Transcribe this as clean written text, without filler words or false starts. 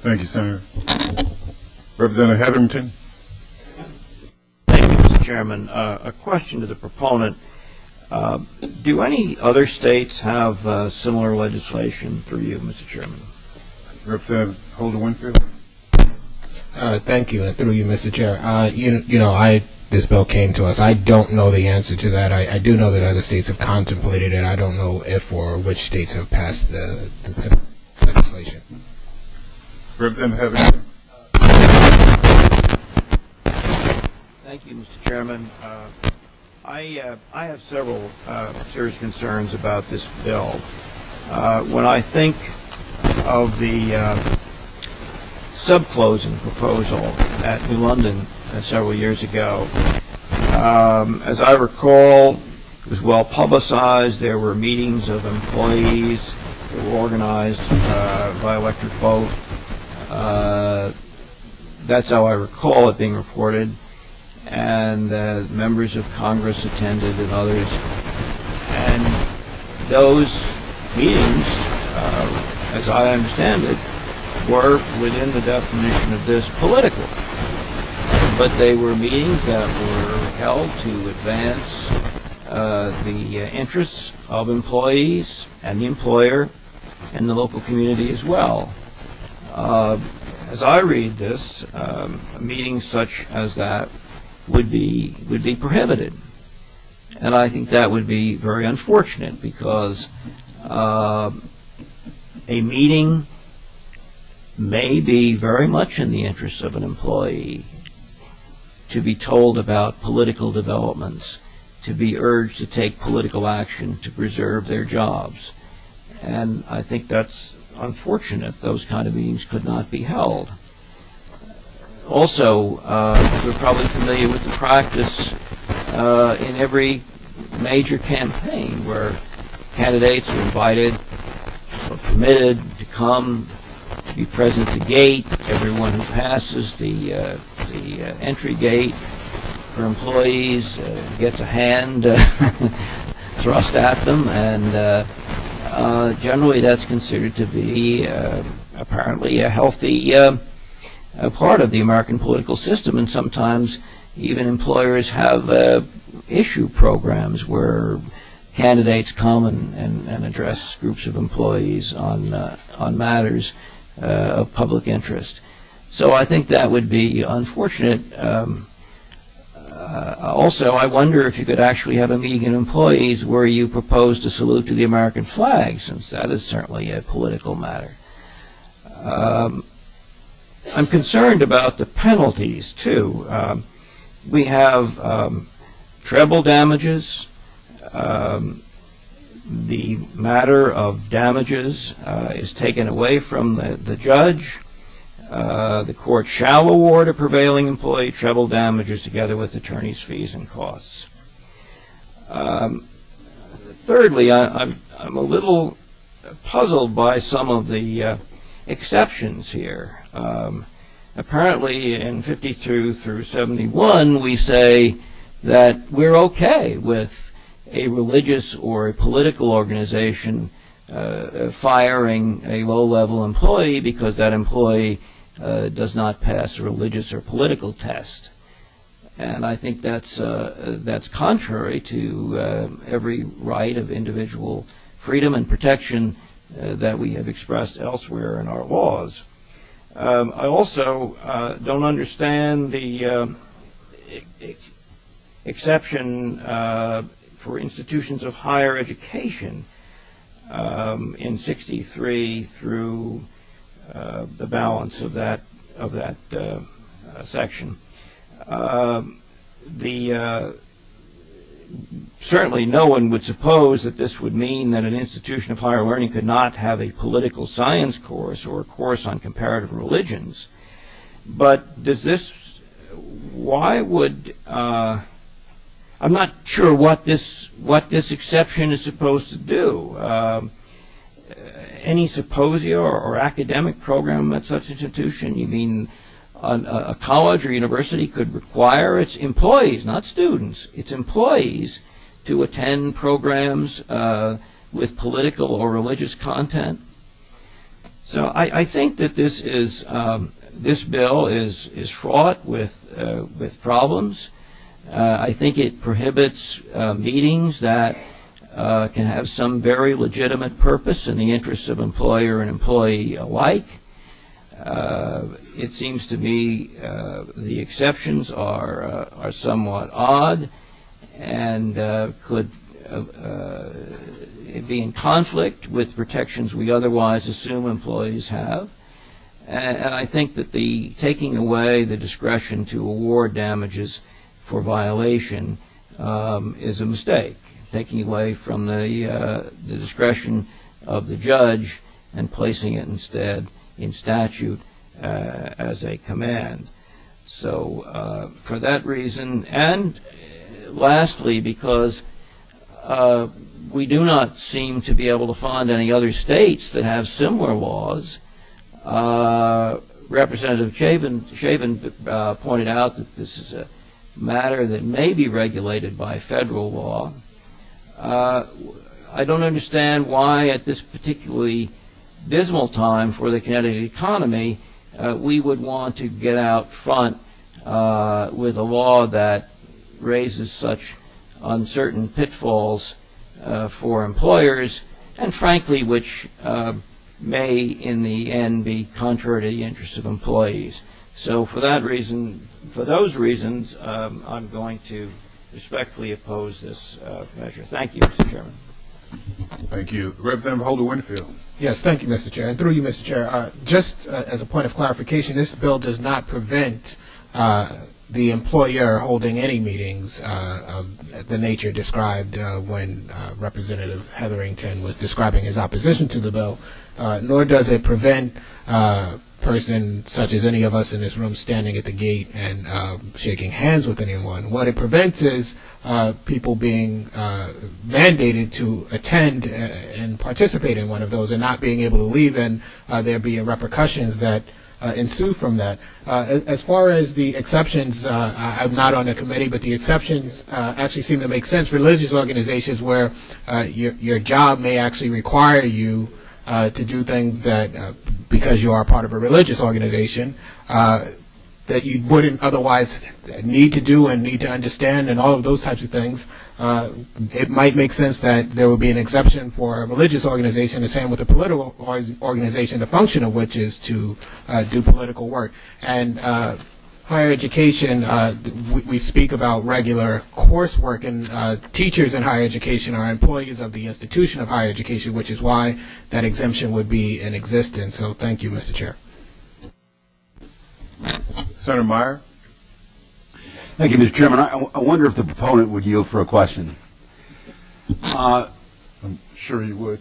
Thank you, Senator. Representative Hetherington. Thank you, Mr. Chairman. A question to the proponent. Do any other states have similar legislation through you, Mr. Chairman? Representative Holder-Winfield. Thank you, and through you, Mr. Chair. This bill came to us. I don't know the answer to that. I do know that other states have contemplated it. I don't know if or which states have passed the legislation. Representative Hetherington. Thank you, Mr. Chairman. I have several serious concerns about this bill. When I think of the sub-closing proposal at New London several years ago, as I recall, it was well publicized. There were meetings of employees that were organized by electric vote. That's how I recall it being reported. And members of Congress attended and others. And those meetings, as I understand it, were within the definition of this political. But they were meetings that were held to advance the interests of employees and the employer and the local community as well. As I read this, meetings such as that would be prohibited, and I think that would be very unfortunate because a meeting may be very much in the interest of an employee to be told about political developments, to be urged to take political action to preserve their jobs, and I think that's unfortunate. Those kind of meetings could not be held. Also, we're probably familiar with the practice in every major campaign where candidates are invited or permitted to come, to be present at the gate. Everyone who passes the entry gate for employees gets a hand thrust at them, and generally that's considered to be apparently a healthy part of the American political system, and sometimes even employers have issue programs where candidates come and address groups of employees on matters of public interest. So I think that would be unfortunate. Also, I wonder if you could actually have a meeting of employees where you propose to salute to the American flag, since that is certainly a political matter. I'm concerned about the penalties, too. We have treble damages. The matter of damages is taken away from the judge. The court shall award a prevailing employee treble damages together with attorney's fees and costs. Thirdly, I'm a little puzzled by some of the exceptions here. Apparently in 52 through 71 we say that we're okay with a religious or a political organization firing a low-level employee because that employee does not pass a religious or political test. And I think that's contrary to every right of individual freedom and protection that we have expressed elsewhere in our laws. I also don't understand the exception for institutions of higher education in 63 through the balance of that section. Certainly no one would suppose that this would mean that an institution of higher learning could not have a political science course or a course on comparative religions. But does this, why would, I'm not sure what this exception is supposed to do. Any symposia or academic program at such institution, you mean a college or university could require its employees, not students, its employees to attend programs with political or religious content? So I think that this is this bill is fraught with problems. I think it prohibits meetings that can have some very legitimate purpose in the interests of employer and employee alike. It seems to me the exceptions are somewhat odd and could be in conflict with protections we otherwise assume employees have. And I think that the taking away the discretion to award damages for violation is a mistake. Taking away from the discretion of the judge and placing it instead in statute as a command. So for that reason, and lastly, because we do not seem to be able to find any other states that have similar laws. Representative Shaven pointed out that this is a matter that may be regulated by federal law. I don't understand why at this particularly dismal time for the Connecticut economy we would want to get out front with a law that raises such uncertain pitfalls for employers, and frankly which may in the end be contrary to the interests of employees. So for that reason, for those reasons, I'm going to respectfully oppose this measure. Thank you, Mr. Chairman. Thank you. Representative Holder-Winfield. Yes, thank you, Mr. Chair. And through you, Mr. Chair, just as a point of clarification, this bill does not prevent the employer holding any meetings of the nature described when Representative Hetherington was describing his opposition to the bill, nor does it prevent person such as any of us in this room standing at the gate and shaking hands with anyone. What it prevents is people being mandated to attend and participate in one of those and not being able to leave, and there being repercussions that ensue from that. As far as the exceptions, I'm not on the committee, but the exceptions actually seem to make sense. Religious organizations where your job may actually require you to do things that, because you are part of a religious organization, that you wouldn't otherwise need to do and need to understand, and all of those types of things. It might make sense that there would be an exception for a religious organization, the same with a political organization, the function of which is to do political work. And higher education, we speak about regular coursework, and teachers in higher education are employees of the institution of higher education, which is why that exemption would be in existence. So thank you, Mr. Chair. Senator Meyer. Thank you, Mr. Chairman. I wonder if the proponent would yield for a question. I'm sure you would.